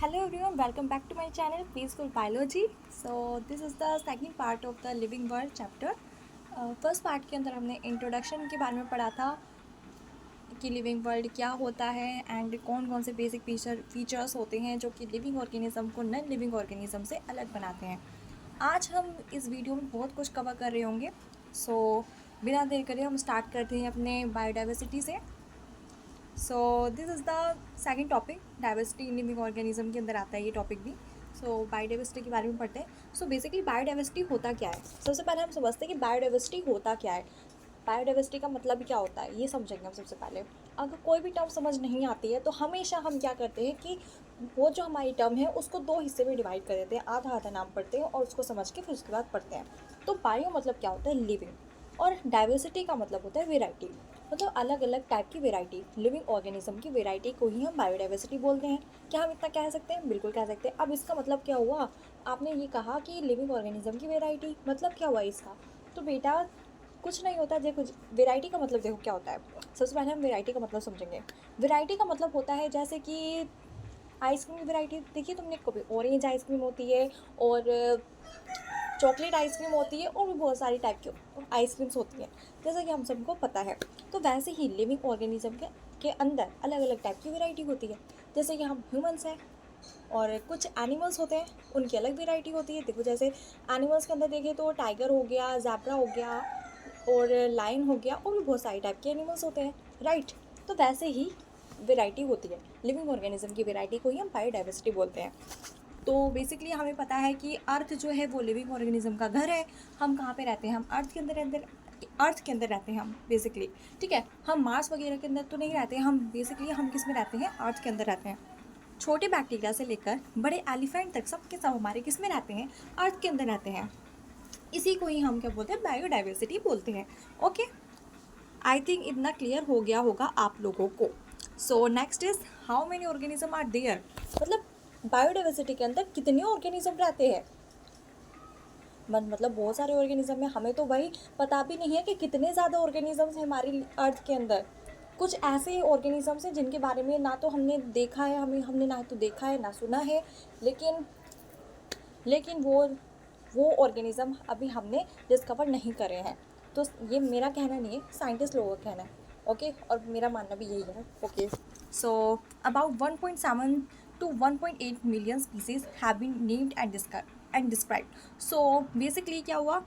Hello everyone, welcome back to my channel Peaceful Biology. So this is the second part of the living world chapter. First part के अंदर हमने introduction के बारे में पढ़ा था कि लिविंग वर्ल्ड क्या होता है एंड कौन कौन से बेसिक फीचर्स होते हैं जो कि लिविंग ऑर्गेनिज्म को नॉन लिविंग ऑर्गेनिज्म से अलग बनाते हैं। आज हम इस वीडियो में बहुत कुछ कवर कर रहे होंगे। सो बिना देर करे हम स्टार्ट करते हैं अपने बायोडाइवर्सिटी से। So this is the second topic, diversity in living organism के अंदर आता है ये टॉपिक भी। सो बायोडाइवर्सिटी के बारे में पढ़ते हैं। सो बेसिकली बायोडाइवर्सिटी होता क्या है, सबसे पहले हम समझते हैं कि बायोडाइवर्सिटी होता क्या है। बायोडाइवर्सिटी का मतलब क्या होता है ये समझेंगे हम सबसे पहले। अगर कोई भी टर्म समझ नहीं आती है तो हमेशा हम क्या करते हैं कि वो जो हमारी टर्म है उसको दो हिस्से में डिवाइड कर देते हैं, आधा आधा नाम पढ़ते हैं और उसको समझ के फिर उसके बाद पढ़ते हैं। तो बायो मतलब क्या होता है, लिविंग, और डाइवर्सिटी का मतलब होता है वेराइटी, मतलब अलग अलग टाइप की वेराइटी। लिविंग ऑर्गेनिज्म की वेराइटी को ही हम बायोडाइवर्सिटी बोलते हैं। क्या हम इतना कह सकते हैं? बिल्कुल कह सकते हैं। अब इसका मतलब क्या हुआ, आपने ये कहा कि लिविंग ऑर्गेनिज्म की वेराइटी, मतलब क्या हुआ इसका? तो बेटा कुछ नहीं होता। देखो वेराइटी का मतलब देखो क्या होता है। सबसे पहले हम वेराइटी का मतलब समझेंगे। वेराइटी का मतलब होता है जैसे कि आइसक्रीम की वेराइटी देखिए तुमने, कभी ऑरेंज आइसक्रीम होती है और चॉकलेट आइसक्रीम होती है और भी बहुत सारी टाइप की आइसक्रीम्स होती हैं, जैसा कि हम सबको पता है। तो वैसे ही लिविंग ऑर्गेनिज्म के अंदर अलग अलग टाइप की वैरायटी होती है। जैसे कि हम ह्यूमंस हैं और कुछ एनिमल्स होते हैं, उनकी अलग वैरायटी होती है। देखो जैसे एनिमल्स के अंदर देखें तो टाइगर हो गया, ज़ेब्रा हो गया और लायन हो गया, और भी बहुत सारे टाइप के एनिमल्स होते हैं, राइट। तो वैसे ही वैरायटी होती है लिविंग ऑर्गेनिज्म की, वैरायटी को ही हम बायोडाइवर्सिटी बोलते हैं। तो बेसिकली हमें पता है कि अर्थ जो है वो लिविंग ऑर्गेनिज्म का घर है। हम कहाँ पे रहते हैं? हम अर्थ के अंदर रहते हैं हम बेसिकली, ठीक है। हम मार्स वगैरह के अंदर तो नहीं रहते, हम बेसिकली हम किस में रहते हैं? अर्थ के अंदर रहते हैं। छोटे बैक्टीरिया से लेकर बड़े एलिफेंट तक सब के सब हमारे किस में रहते हैं? अर्थ के अंदर रहते हैं। इसी को ही हम क्या बोलते हैं? बायोडाइवर्सिटी बोलते हैं। ओके, आई थिंक इतना क्लियर हो गया होगा आप लोगों को। So next is how many organism are there, मतलब बायोडाइवर्सिटी के अंदर कितने ऑर्गेनिज्म रहते हैं। मतलब बहुत सारे ऑर्गेनिज्म है, हमें तो भाई पता भी नहीं है कि कितने ज़्यादा ऑर्गेनिजम्स हैं हमारी अर्थ के अंदर। कुछ ऐसे ऑर्गेनिजम्स हैं जिनके बारे में ना तो हमने देखा है, हमने ना तो देखा है ना सुना है, लेकिन लेकिन वो ऑर्गेनिज्म अभी हमने डिस्कवर नहीं करे हैं। तो ये मेरा कहना नहीं है, साइंटिस्ट लोगों का कहना है, ओके। और मेरा मानना भी यही है, okay. So about 1.7 to 1.8 million species have been named and described. So basically क्या हुआ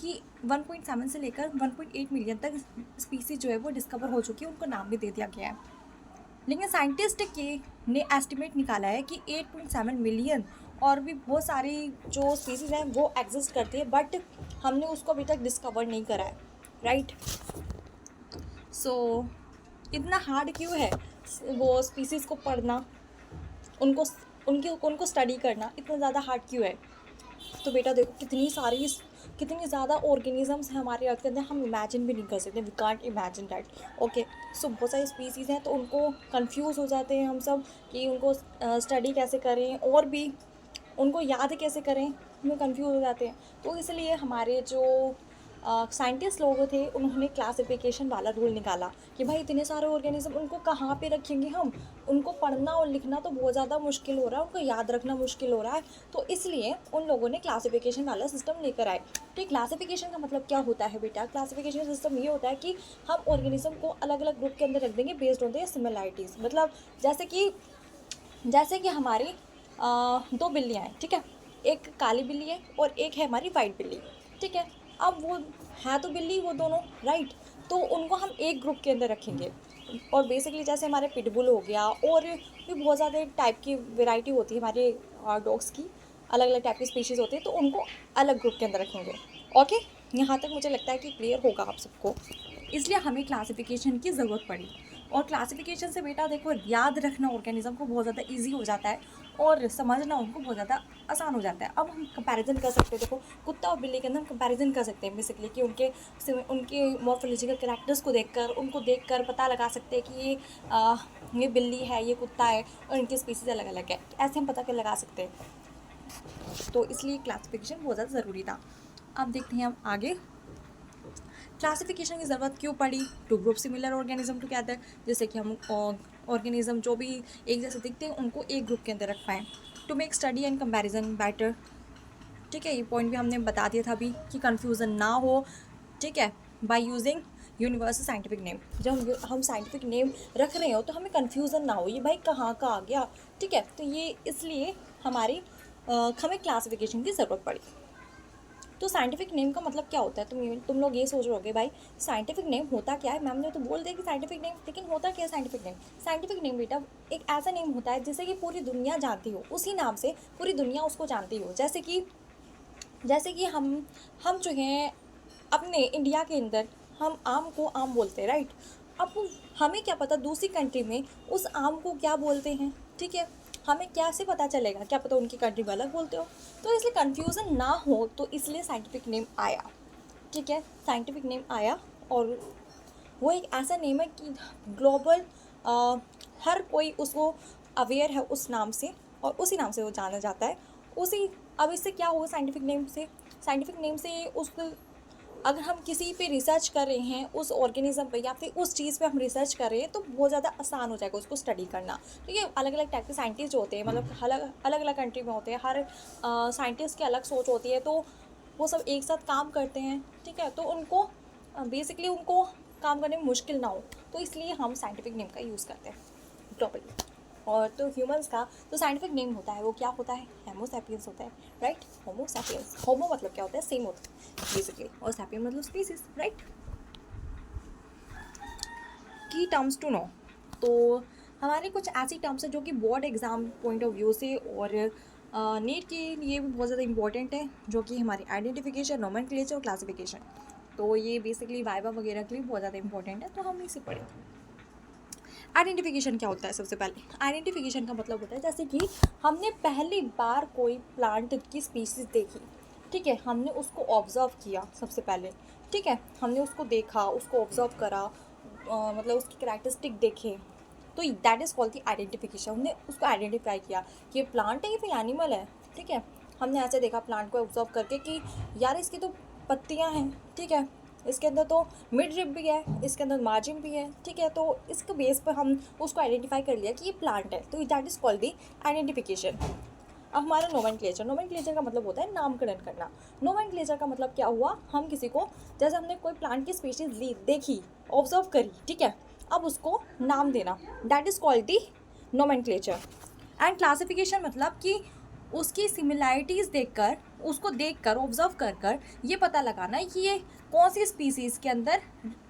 कि 1.7 से लेकर 1.8 मिलियन तक स्पीसीज जो है वो डिस्कवर हो चुकी है, उनको नाम भी दे दिया गया है। लेकिन साइंटिस्ट के ने एस्टिमेट निकाला है कि 8.7 मिलियन और भी बहुत सारी जो स्पीसीज हैं वो एग्जिस्ट करती है, बट हमने उसको अभी तक डिस्कवर नहीं करा है, राइट। सो इतना हार्ड क्यों है वो स्पीसीज़ को पढ़ना, उनको उनको स्टडी करना इतना ज़्यादा हार्ड क्यों है? तो बेटा देखो कितनी ज़्यादा ऑर्गेनिजम्स हैं हमारे अर्थ के अंदर, हम इमेजिन भी नहीं कर सकते, we can't imagine that, okay. So बहुत सारी स्पीसीज़ हैं तो उनको कंफ्यूज हो जाते हैं हम सब कि उनको स्टडी कैसे करें और भी उनको याद कैसे करें, हमें कंफ्यूज हो जाते हैं। तो इसलिए हमारे जो साइंटिस्ट लोग थे उन्होंने क्लासिफिकेशन वाला रूल निकाला कि भाई इतने सारे ऑर्गेनिज्म उनको कहाँ पे रखेंगे हम, उनको पढ़ना और लिखना तो बहुत ज़्यादा मुश्किल हो रहा है, उनको याद रखना मुश्किल हो रहा है। तो इसलिए उन लोगों ने क्लासिफिकेशन वाला सिस्टम लेकर आए। तो क्लासिफिकेशन का मतलब क्या होता है बेटा? क्लासिफिकेशन सिस्टम ये होता है कि हम ऑर्गेनिज्म को अलग अलग ग्रुप के अंदर रख देंगे बेस्ड ऑन द सिमिलैरिटीज़। मतलब जैसे कि हमारी दो बिल्लियाँ हैं, ठीक है। एक काली बिल्ली है और एक है हमारी वाइट बिल्ली, ठीक है। अब वो है तो बिल्ली वो दोनों, राइट। तो उनको हम एक ग्रुप के अंदर रखेंगे। और बेसिकली जैसे हमारे पिटबुल हो गया और भी बहुत ज़्यादा टाइप की वैरायटी होती है हमारे डॉग्स की, अलग अलग टाइप की स्पीशीज़ होती है, तो उनको अलग ग्रुप के अंदर रखेंगे, ओके। यहाँ तक मुझे लगता है कि क्लियर होगा आप सबको। इसलिए हमें क्लासिफिकेशन की ज़रूरत पड़ी। और क्लासिफिकेशन से बेटा देखो याद रखना ऑर्गेनिज्म को बहुत ज़्यादा इजी हो जाता है और समझना उनको बहुत ज़्यादा आसान हो जाता है। अब हम कंपैरिजन कर सकते हैं, देखो कुत्ता और बिल्ली के अंदर हम कंपैरिजन कर सकते हैं बेसिकली कि उनके मॉर्फोलॉजिकल कैरेक्टर्स को देखकर पता लगा सकते हैं कि ये बिल्ली है, ये कुत्ता है और इनकी स्पीसीज अलग अलग है, ऐसे हम पता कर लगा सकते हैं। तो इसलिए क्लासिफिकेशन बहुत ज़्यादा ज़रूरी था। अब देखते हैं हम आगे क्लासिफिकेशन की ज़रूरत क्यों पड़ी। To group similar organism together, जैसे कि हम ऑर्गेनिज्म जो भी एक जैसे दिखते हैं उनको एक ग्रुप के अंदर रख पाएँ, to make study and comparison better. ठीक है, ये पॉइंट भी हमने बता दिया था अभी कि कन्फ्यूज़न ना हो। ठीक है, by using universal scientific name, जब हम साइंटिफिक नेम रख रहे हो तो हमें कन्फ्यूज़न ना हो ये भाई कहाँ का आ गया। ठीक है, तो ये इसलिए हमें क्लासिफिकेशन की ज़रूरत पड़ी। तो साइंटिफिक नेम का मतलब क्या होता है, तुम लोग ये सोच रहे होगे भाई साइंटिफिक नेम होता क्या है। मैम ने तो बोल दिया कि साइंटिफिक नेम, लेकिन होता क्या है साइंटिफिक नेम। साइंटिफिक नेम बेटा एक ऐसा नेम होता है जिसे कि पूरी दुनिया जानती हो, उसी नाम से पूरी दुनिया उसको जानती हो। जैसे कि हम जो हैं अपने इंडिया के अंदर हम आम को आम बोलते हैं, राइट। अब हमें क्या पता दूसरी कंट्री में उस आम को क्या बोलते हैं। ठीक है, हमें कैसे पता चलेगा, क्या पता उनकी कंट्री में अलग बोलते हो। तो इसलिए कन्फ्यूज़न ना हो तो इसलिए साइंटिफिक नेम आया। ठीक है, साइंटिफिक नेम आया और वो एक ऐसा नेम है कि ग्लोबल हर कोई उसको अवेयर है उस नाम से और उसी नाम से वो जाना जाता है। अब इससे क्या हुआ साइंटिफिक नेम से उस अगर हम किसी पे रिसर्च कर रहे हैं उस ऑर्गेनिज्म पे या फिर उस चीज़ पे हम रिसर्च कर रहे हैं तो बहुत ज़्यादा आसान हो जाएगा उसको स्टडी करना। तो ये अलग अलग टाइप के साइंटिस्ट जो होते हैं, मतलब अलग अलग कंट्री में होते हैं, हर साइंटिस्ट की अलग सोच होती है, तो वो सब एक साथ काम करते हैं। ठीक है, तो उनको बेसिकली उनको काम करने में मुश्किल ना हो, तो इसलिए हम साइंटिफिक नेम का यूज़ करते हैं ग्लोबली। और तो ह्यूमंस का जो साइंटिफिक नेम होता है वो क्या होता है, होमो सैपियंस होता है, राइट। होमो सैपियंस, होमो मतलब क्या होता है, सेम होता है बेसिकली, और सैपियन मतलब स्पीसीज, राइट। की टर्म्स टू नो, तो हमारे कुछ ऐसी टर्म्स हैं जो कि board exam point of view से और नीट के लिए भी बहुत ज़्यादा इंपॉर्टेंट है, जो कि हमारी आइडेंटिफिकेशन, नोमेनक्लेचर और क्लासिफिकेशन। तो ये बेसिकली वाइवा वगैरह के लिए बहुत ज़्यादा इंपॉर्टेंट है, तो हम इसे पढ़ें। आइडेंटिफिकेशन क्या होता है, सबसे पहले आइडेंटिफिकेशन का मतलब होता है जैसे कि हमने पहली बार कोई प्लांट की स्पीशीज़ देखी। ठीक है, हमने उसको ऑब्ज़र्व किया सबसे पहले। ठीक है, हमने उसको देखा, उसको ऑब्ज़र्व करा, मतलब उसकी कैरेक्टरिस्टिक देखे, तो that is called the identification. हमने उसको आइडेंटिफाई किया कि ये प्लांट है या फिर एनिमल है। ठीक है, हमने ऐसे देखा प्लांट को ऑब्ज़र्व करके कि यार इसकी तो पत्तियाँ हैं, ठीक है, इसके अंदर तो मिड रिब भी है, इसके अंदर मार्जिन भी है। ठीक है, तो इसके बेस पर हम उसको आइडेंटिफाई कर लिया कि ये प्लांट है, तो that is called the identification. अब हमारा नोमेनक्लेचर का मतलब होता है नामकरण करना। नोमेनक्लेचर का मतलब क्या हुआ, हम किसी को, जैसे हमने कोई प्लांट की स्पीशीज ली, देखी, ऑब्जर्व करी, ठीक है, अब उसको नाम देना, that is called the nomenclature. And classification मतलब कि उसकी सिमिलैरिटीज़ देखकर ऑब्जर्व कर ये पता लगाना है कि ये कौन सी स्पीसीज़ के अंदर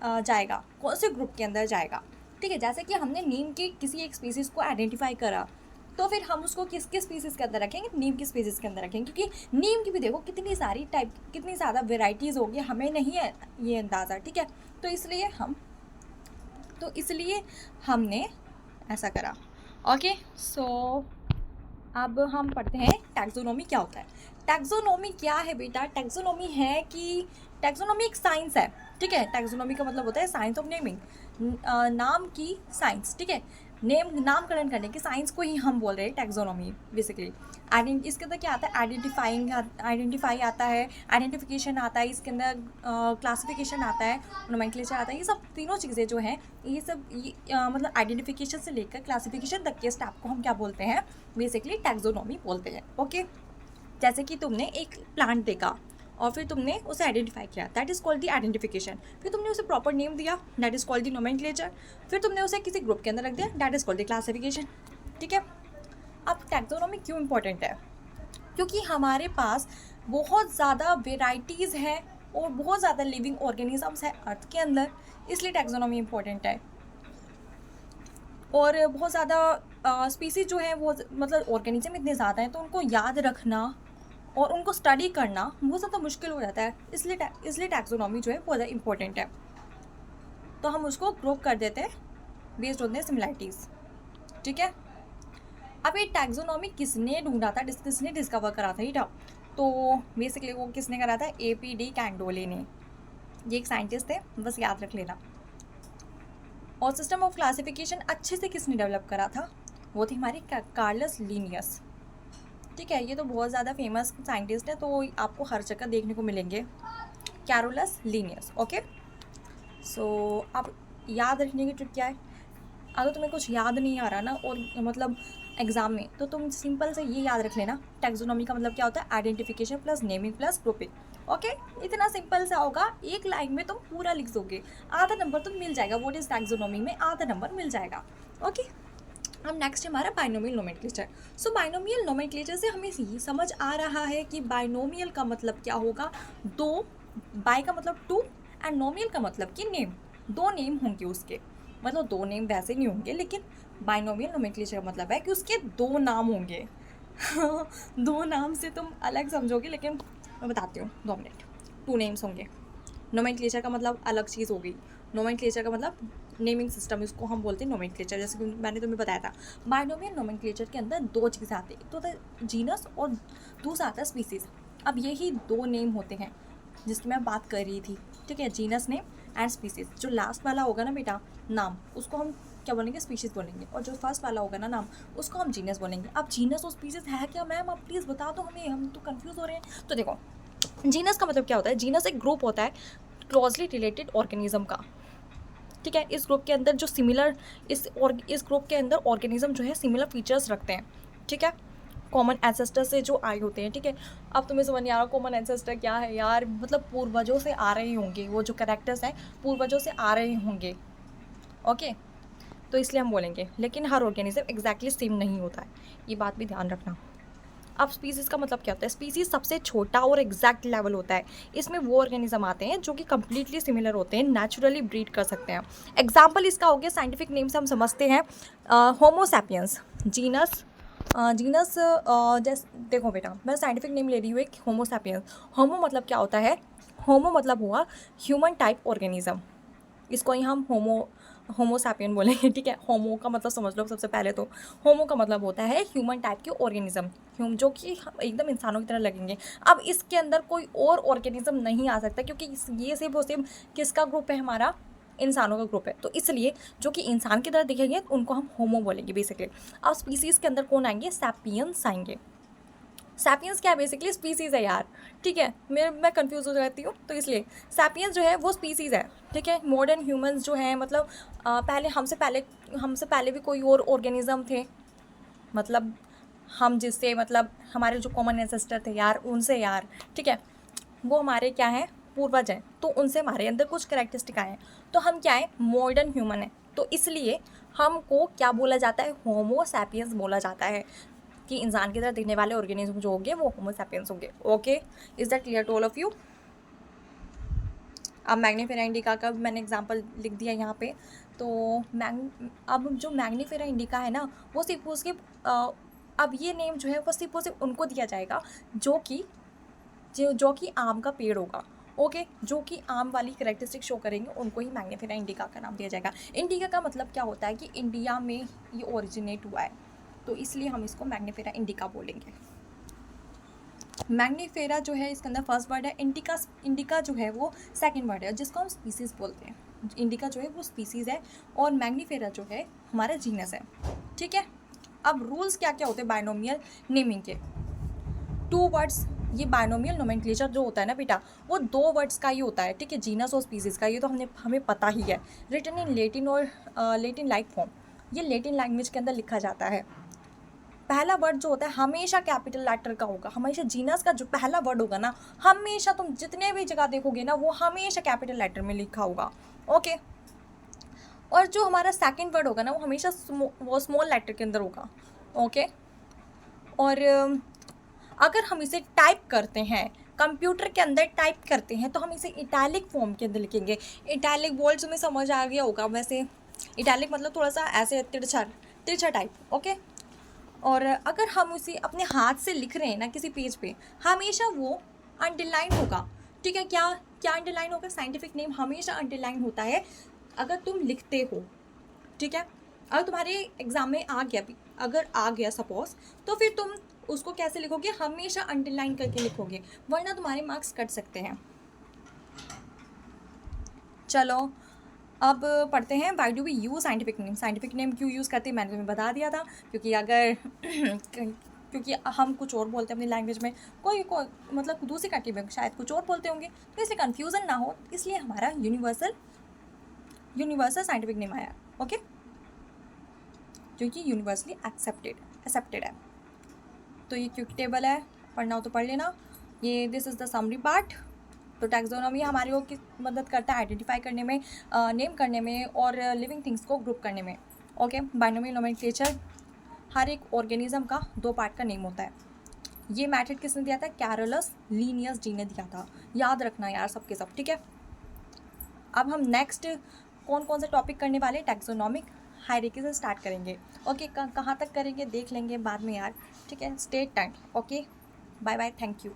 जाएगा, कौन से ग्रुप के अंदर जाएगा। ठीक है, जैसे कि हमने नीम की किसी एक स्पीसीज़ को आइडेंटिफाई करा, तो फिर हम उसको किसके स्पीसीज़ के अंदर रखेंगे, नीम की स्पीसीज़ के अंदर रखेंगे, क्योंकि नीम की भी देखो कितनी सारी टाइप, कितनी ज़्यादा वेराइटीज़ होगी, हमें नहीं है ये अंदाज़ा। ठीक है, तो इसलिए हमने ऐसा करा। ओके, सो अब हम पढ़ते हैं टैक्सोनॉमी क्या होता है। टैक्सोनॉमी क्या है बेटा, टैक्सोनॉमी है कि टैक्सोनॉमी एक साइंस है। ठीक है, टैक्सोनॉमी का मतलब होता है साइंस ऑफ नेमिंग, नाम की साइंस। ठीक है, नामकरण करने की साइंस को ही हम बोल रहे हैं टैक्सोनॉमी बेसिकली। इसके अंदर क्या आता है, आइडेंटिफाई आता है, आइडेंटिफिकेशन आता है, इसके अंदर क्लासिफिकेशन आता है, नोमेनक्लेचर आता है। ये सब तीनों चीज़ें जो हैं मतलब आइडेंटिफिकेशन से लेकर क्लासिफिकेशन तक के स्टेप को हम क्या बोलते हैं, बेसिकली टैक्सोनॉमी बोलते हैं। ओके, जैसे कि तुमने एक प्लांट देखा और फिर तुमने उसे आइडेंटिफाई किया, that is called the identification. फिर तुमने उसे प्रॉपर नेम दिया, that is called the nomenclature. फिर तुमने उसे किसी ग्रुप के अंदर रख दिया, that is called the classification. ठीक है, अब टैक्सोनॉमी क्यों इंपॉर्टेंट है, क्योंकि हमारे पास बहुत ज़्यादा वेराइटीज़ हैं और बहुत ज़्यादा लिविंग ऑर्गेनिजम्स हैं अर्थ के अंदर, इसलिए टैक्सोनॉमी इंपॉर्टेंट है। और बहुत ज़्यादा स्पीसीज जो है वो, मतलब ऑर्गेनिज्म इतने ज़्यादा हैं, तो उनको याद रखना और उनको स्टडी करना बहुत ज़्यादा मुश्किल हो जाता है, इसलिए टैक्सोनॉमी जो है बहुत ज़्यादा इंपॉर्टेंट है। तो हम उसको ग्रुप कर देते हैं बेस्ड ऑन द सिमिलैरिटीज़। ठीक है, अब ये टैक्सोनॉमी किसने ढूंढा था, किसने डिस्कवर करा था ये टर्म, तो बेसिकली वो किसने करा था, APD कैंडोले ने। ये एक साइंटिस्ट थे, बस याद रख लेना। और सिस्टम ऑफ क्लासिफिकेशन अच्छे से किसने डेवलप करा था, वो थे हमारे कार्लस लीनियस। ठीक है, ये तो बहुत ज़्यादा फेमस साइंटिस्ट है, तो आपको हर जगह देखने को मिलेंगे, कैरोलस लीनियस। ओके, सो अब याद रखने की ट्रिक क्या है, अगर तुम्हें कुछ याद नहीं आ रहा ना और मतलब एग्जाम में, तो तुम सिंपल से ये याद रख लेना, टैक्सोनॉमी का मतलब क्या होता है, identification plus naming plus grouping. Okay, इतना सिंपल सा होगा, एक लाइन में तुम पूरा लिख दोगे, आधा नंबर तो मिल जाएगा। व्हाट इज टैक्सोनॉमी में आधा नंबर मिल जाएगा। ओके, अब नेक्स्ट हमारा बाइनोमियल नोमेनक्लेचर। सो बाइनोमियल नोमेनक्लेचर से हमें ये समझ आ रहा है कि बाइनोमियल का मतलब क्या होगा, दो, बाय का मतलब टू एंड नोमियल का मतलब कि नेम, दो नेम होंगे उसके, मतलब दो नेम वैसे नहीं होंगे, लेकिन बाइनोमियल नोमेनक्लेचर का मतलब है कि उसके दो नाम होंगे। दो नाम से तुम अलग समझोगे, लेकिन मैं बताती हूँ, 2 मिनट। टू नेम्स होंगे, नोमेनक्लेचर का मतलब अलग चीज़ होगी, नोमेनक्लेचर का मतलब नेमिंग सिस्टम, इसको हम बोलते हैं नोमेनक्लेचर। जैसे कि मैंने तुम्हें बताया था, बाइनोमियल नोमेनक्लेचर के अंदर दो चीज़ें आती हैं, तो होता है जीनस और दूसरा आता है स्पीसीज। अब यही दो नेम होते हैं जिसकी मैं बात कर रही थी, ठीक है, जीनस नेम एंड स्पीसीज। जो लास्ट वाला होगा ना बेटा नाम, उसको हम क्या बोलेंगे, स्पीशीज़ बोलेंगे, और जो फर्स्ट वाला होगा ना नाम, उसको हम जीनस बोलेंगे। अब जीनस और स्पीसीज है क्या मैम, आप प्लीज़ बता दो हमें, हम तो कंफ्यूज हो रहे हैं। तो देखो, जीनस का मतलब क्या होता है, जीनस एक ग्रुप होता है क्लोजली रिलेटेड ऑर्गेनिज्म का, ठीक है। इस ग्रुप के अंदर जो सिमिलर, इस ग्रुप के अंदर ऑर्गेनिज्म जो है सिमिलर फीचर्स रखते हैं, ठीक है, कॉमन एंसेस्टर से जो आए होते हैं, ठीक है। अब तुम्हें समझ नहीं आ रहा कॉमन एंसेस्टर क्या है यार, मतलब पूर्वजों से आ रहे होंगे, वो जो कैरेक्टर्स हैं पूर्वजों से आ रहे होंगे। ओके, तो इसलिए हम बोलेंगे, लेकिन हर ऑर्गेनिज्म एग्जैक्टली सेम नहीं होता है, ये बात भी ध्यान रखना। अब स्पीसीज़ का मतलब क्या होता है, स्पीसीज़ सबसे छोटा और एग्जैक्ट लेवल होता है, इसमें वो ऑर्गेनिज्म आते हैं जो कि कंप्लीटली सिमिलर होते हैं, नेचुरली ब्रीड कर सकते हैं। एग्जाम्पल इसका हो गया, साइंटिफिक नेम से हम समझते हैं, होमो सैपियंस, जीनस, जीनस, जैसे देखो बेटा, मैं साइंटिफिक नेम ले रही हूँ एक, होमो सैपियंस। होमो मतलब क्या होता है, होमो मतलब हुआ ह्यूमन टाइप ऑर्गेनिज्म, इसको ही हम होमो सैपियन बोलेंगे, ठीक है। होमो का मतलब समझ लो सबसे पहले तो, होमो का मतलब होता है ह्यूमन टाइप के ऑर्गेनिज्म, जो कि एकदम इंसानों की तरह लगेंगे। अब इसके अंदर कोई और ऑर्गेनिज्म नहीं आ सकता, क्योंकि ये सिर्फ और सिर्फ किसका ग्रुप है, हमारा इंसानों का ग्रुप है, तो इसलिए जो कि इंसान की तरह दिखेंगे उनको हम होमो बोलेंगे बेसिकली। अब स्पीसीज़ के अंदर कौन आएंगे, सैपियंस आएंगे। सैपियंस क्या है, बेसिकली स्पीसीज़ है यार, ठीक है, मैं कंफ्यूज हो जाती हूँ, तो इसलिए सैपियंस जो है वो स्पीसीज़ है, ठीक है। मॉडर्न ह्यूमंस जो हैं, मतलब हमसे पहले भी कोई और ऑर्गेनिज्म थे, मतलब हम जिससे, मतलब हमारे जो कॉमन एंसेस्टर थे यार, उनसे यार, ठीक है, वो हमारे क्या हैं, पूर्वज हैं, तो उनसे हमारे अंदर कुछ करेक्टरिस्टिक आए हैं, तो हम क्या है, मॉडर्न ह्यूमन है, तो इसलिए हमको क्या बोला जाता है, होमो सैपियंस बोला जाता है, कि इंसान की तरह दिखने वाले ऑर्गेनिज्म जो होंगे वो होमो सैपियंस होंगे। Okay, is that clear to all of you. अब मैग्नीफेरा इंडिका का मैंने एग्जांपल लिख दिया यहाँ पे, तो अब जो मैग्नीफेरा इंडिका है ना, वो सिर्फ उसके अब ये नेम जो है वो सिर्फ उनको दिया जाएगा जो कि आम का पेड़ होगा। ओके, जो कि आम वाली करेक्टरिस्टिक शो करेंगे, उनको ही मैग्नीफेरा इंडिका का नाम दिया जाएगा। इंडिका का मतलब क्या होता है कि इंडिया में ये ओरिजिनेट हुआ है, तो इसलिए हम इसको मैग्नीफेरा इंडिका बोलेंगे। मैग्नीफेरा जो है इसके अंदर फर्स्ट वर्ड है, इंडिका जो है वो सेकंड वर्ड है, जिसको हम स्पीसीज़ बोलते हैं। इंडिका जो है वो स्पीसीज़ है और मैग्नीफेरा जो है हमारा जीनस है, ठीक है। अब रूल्स क्या क्या होते हैं बाइनोमियल नेमिंग के, 2 वर्ड्स, ये बाइनोमियल नोमेनक्लेचर जो होता है ना बेटा, वो 2 वर्ड्स का ही होता है, ठीक है, जीनस और स्पीसीज़ का, ये तो हमें पता ही है। रिटन इन लेटिन और लेटिन लाइक फॉर्म, ये लेटिन लैंग्वेज के अंदर लिखा जाता है। पहला वर्ड जो होता है हमेशा कैपिटल लेटर का होगा, हमेशा जीनस का जो पहला वर्ड होगा ना, हमेशा तुम जितने भी जगह देखोगे ना, वो हमेशा कैपिटल लेटर में लिखा होगा। ओके, और जो हमारा सेकंड वर्ड होगा ना, वो हमेशा वो स्मॉल लेटर के अंदर होगा। ओके, और अगर हम इसे टाइप करते हैं, कंप्यूटर के अंदर टाइप करते हैं, तो हम इसे इटैलिक फॉर्म के अंदर लिखेंगे। इटैलिक वर्ड्स में समझ आ गया होगा वैसे, इटैलिक मतलब थोड़ा सा ऐसे तिरछा टाइप। ओके, और अगर हम उसे अपने हाथ से लिख रहे हैं ना किसी पेज पे, हमेशा वो अंडरलाइन होगा, ठीक है। क्या क्या अंडरलाइन होगा, साइंटिफिक नेम हमेशा अंडरलाइन होता है अगर तुम लिखते हो, ठीक है। अगर तुम्हारे एग्जाम में आ गया सपोज, तो फिर तुम उसको कैसे लिखोगे, हमेशा अंडरलाइन करके लिखोगे, वरना तुम्हारे मार्क्स कट सकते हैं। चलो अब पढ़ते हैं, why do we use scientific name. Scientific name क्यों यूज़ करते हैं, मैंने तुम्हें बता दिया था, क्योंकि अगर क्योंकि हम कुछ और बोलते हैं अपनी लैंग्वेज में, कोई मतलब दूसरी कंट्री में शायद कुछ और बोलते होंगे, तो इसलिए कन्फ्यूज़न ना हो, इसलिए हमारा यूनिवर्सल साइंटिफिक नेम आया। ओके, क्योंकि यूनिवर्सली एक्सेप्टेड है। तो ये क्विक टेबल है, पढ़ना हो तो पढ़ लेना। ये this is the summary part. तो टैक्सोनॉमी हमारे को किस मदद करता है, आइडेंटिफाई करने में, नेम करने में और लिविंग थिंग्स को ग्रुप करने में। ओके, बाइनोमियल नोमेनक्लेचर, हर एक ऑर्गेनिज्म का 2 पार्ट का नेम होता है। ये मैथड किसने दिया था, कैरोलस लीनियस जी ने दिया था। याद रखना यार सबके सब, ठीक है। अब हम नेक्स्ट कौन कौन से टॉपिक करने वाले, टैक्सोनॉमिक हायरार्की से स्टार्ट करेंगे। ओके, कहाँ तक करेंगे देख लेंगे बाद में यार, ठीक है। Stay time. Okay, bye bye, thank you.